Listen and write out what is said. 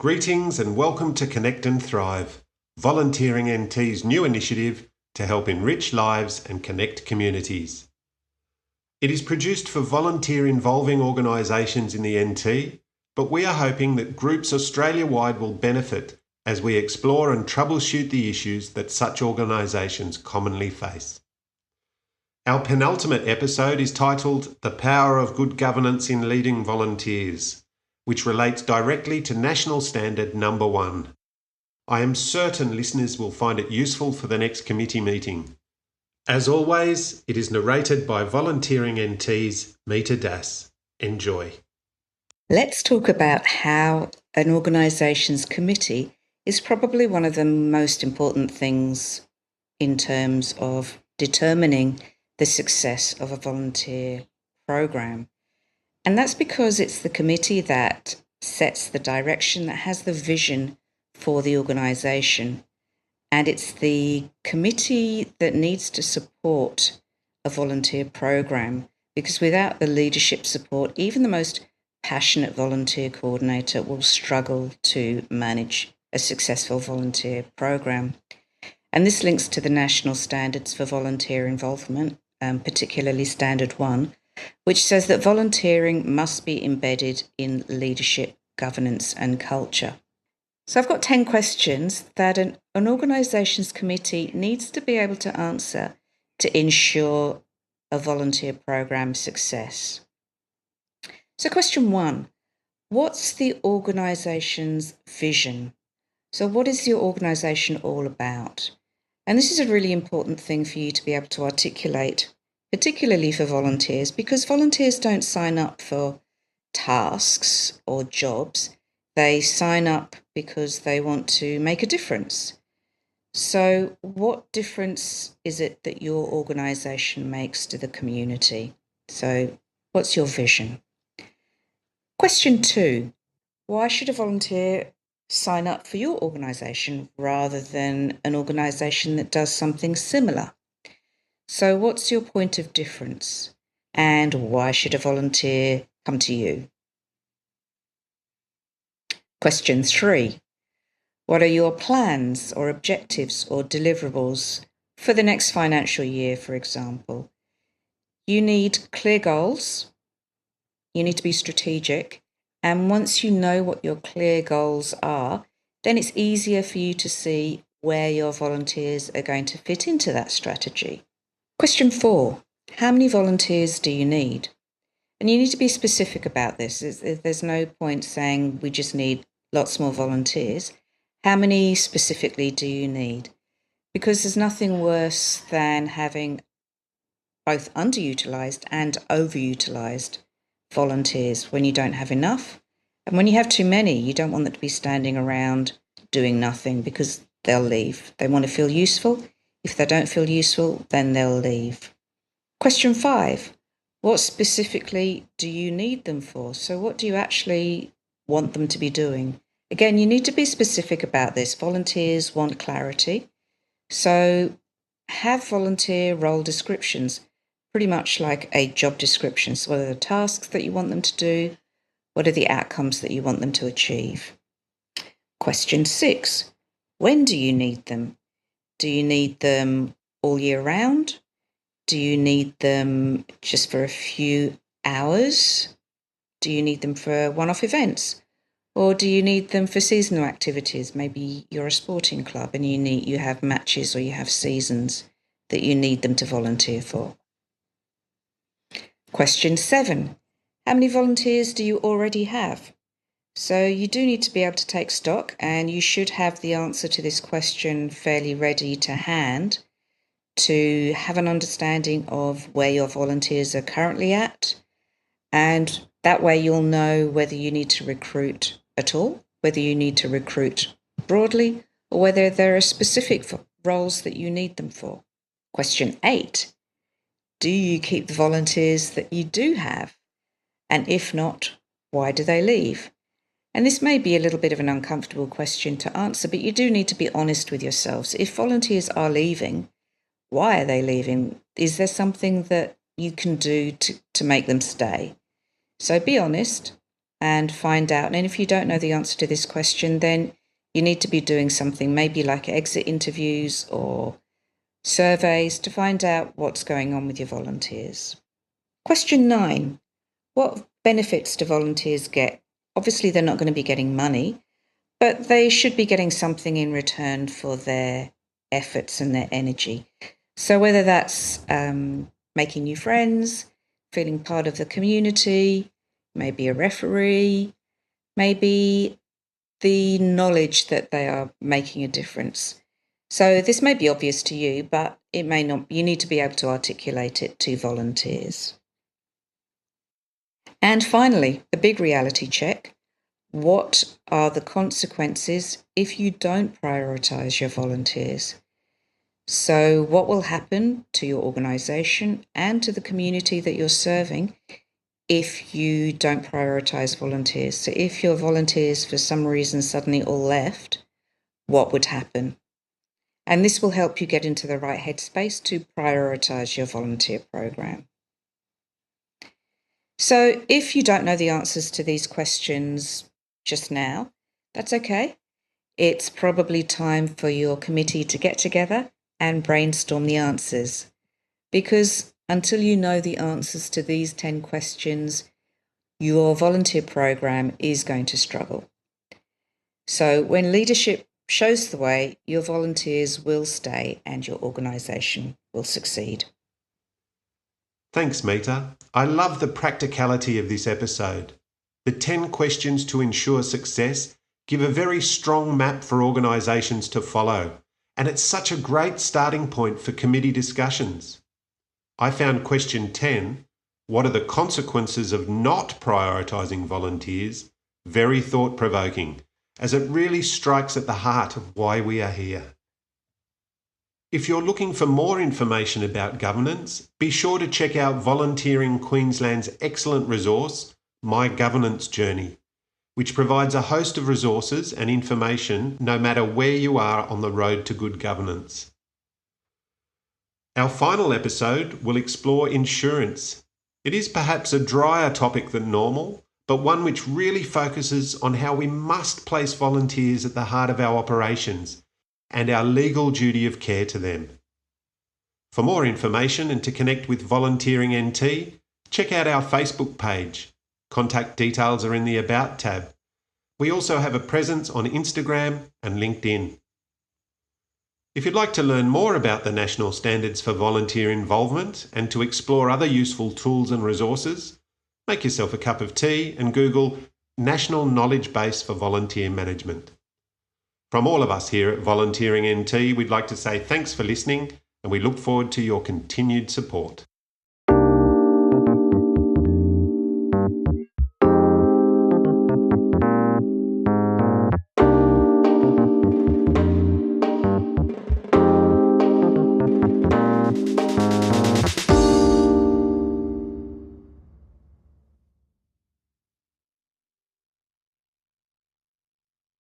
Greetings and welcome to Connect and Thrive, Volunteering NT's new initiative to help enrich lives and connect communities. It is produced for volunteer involving organisations in the NT, but we are hoping that groups Australia-wide will benefit as we explore and troubleshoot the issues that such organisations commonly face. Our penultimate episode is titled The Power of Good Governance in Leading Volunteers, which relates directly to National Standard Number 1. I am certain listeners will find it useful for the next committee meeting. As always, it is narrated by Volunteering NT's Meeta Das. Enjoy. Let's talk about how an organisation's committee is probably one of the most important things in terms of determining the success of a volunteer program. And that's because it's the committee that sets the direction, that has the vision for the organisation. And it's the committee that needs to support a volunteer program, because without the leadership support, even the most passionate volunteer coordinator will struggle to manage a successful volunteer program. And this links to the national standards for volunteer involvement, particularly Standard 1, which says that volunteering must be embedded in leadership, governance and culture. So I've got 10 questions that an organisation's committee needs to be able to answer to ensure a volunteer program success. So question 1, what's the organisation's vision? So what is your organisation all about? And this is a really important thing for you to be able to articulate, particularly for volunteers, because volunteers don't sign up for tasks or jobs. They sign up because they want to make a difference. So what difference is it that your organisation makes to the community? So what's your vision? Question 2, why should a volunteer sign up for your organisation rather than an organisation that does something similar? So what's your point of difference? And why should a volunteer come to you? Question 3, what are your plans or objectives or deliverables for the next financial year, for example? You need clear goals. You need to be strategic. And once you know what your clear goals are, then it's easier for you to see where your volunteers are going to fit into that strategy. Question 4, how many volunteers do you need? And you need to be specific about this. There's no point saying we just need lots more volunteers. How many specifically do you need? Because there's nothing worse than having both underutilised and overutilised volunteers when you don't have enough. And when you have too many, you don't want them to be standing around doing nothing, because they'll leave. They want to feel useful. If they don't feel useful, then they'll leave. Question 5, what specifically do you need them for? So what do you actually want them to be doing? Again, you need to be specific about this. Volunteers want clarity. So have volunteer role descriptions, pretty much like a job description. So what are the tasks that you want them to do? What are the outcomes that you want them to achieve? Question 6, when do you need them? Do you need them all year round? Do you need them just for a few hours? Do you need them for one-off events? Or do you need them for seasonal activities? Maybe you're a sporting club and you have matches or you have seasons that you need them to volunteer for. Question 7, how many volunteers do you already have? So you do need to be able to take stock, and you should have the answer to this question fairly ready to hand to have an understanding of where your volunteers are currently at. And that way you'll know whether you need to recruit at all, whether you need to recruit broadly, or whether there are specific roles that you need them for. Question 8, do you keep the volunteers that you do have? And if not, why do they leave? And this may be a little bit of an uncomfortable question to answer, but you do need to be honest with yourselves. If volunteers are leaving, why are they leaving? Is there something that you can do to make them stay? So be honest and find out. And if you don't know the answer to this question, then you need to be doing something, maybe like exit interviews or surveys to find out what's going on with your volunteers. Question 9. What benefits do volunteers get? Obviously, they're not going to be getting money, but they should be getting something in return for their efforts and their energy. So whether that's making new friends, feeling part of the community, maybe a referee, maybe the knowledge that they are making a difference. So this may be obvious to you, but it may not. You need to be able to articulate it to volunteers. And finally, the big reality check. What are the consequences if you don't prioritise your volunteers? So what will happen to your organisation and to the community that you're serving if you don't prioritise volunteers? So if your volunteers for some reason suddenly all left, what would happen? And this will help you get into the right headspace to prioritise your volunteer program. So if you don't know the answers to these questions just now, that's okay. It's probably time for your committee to get together and brainstorm the answers. Because until you know the answers to these 10 questions, your volunteer program is going to struggle. So when leadership shows the way, your volunteers will stay and your organisation will succeed. Thanks, Mita. I love the practicality of this episode. The 10 questions to ensure success give a very strong map for organisations to follow, and it's such a great starting point for committee discussions. I found question 10, what are the consequences of not prioritising volunteers, very thought-provoking, as it really strikes at the heart of why we are here. If you're looking for more information about governance, be sure to check out Volunteering Queensland's excellent resource, My Governance Journey, which provides a host of resources and information no matter where you are on the road to good governance. Our final episode will explore insurance. It is perhaps a drier topic than normal, but one which really focuses on how we must place volunteers at the heart of our operations and our legal duty of care to them. For more information and to connect with Volunteering NT, check out our Facebook page. Contact details are in the About tab. We also have a presence on Instagram and LinkedIn. If you'd like to learn more about the National Standards for Volunteer Involvement and to explore other useful tools and resources, make yourself a cup of tea and Google National Knowledge Base for Volunteer Management. From all of us here at Volunteering NT, we'd like to say thanks for listening and we look forward to your continued support.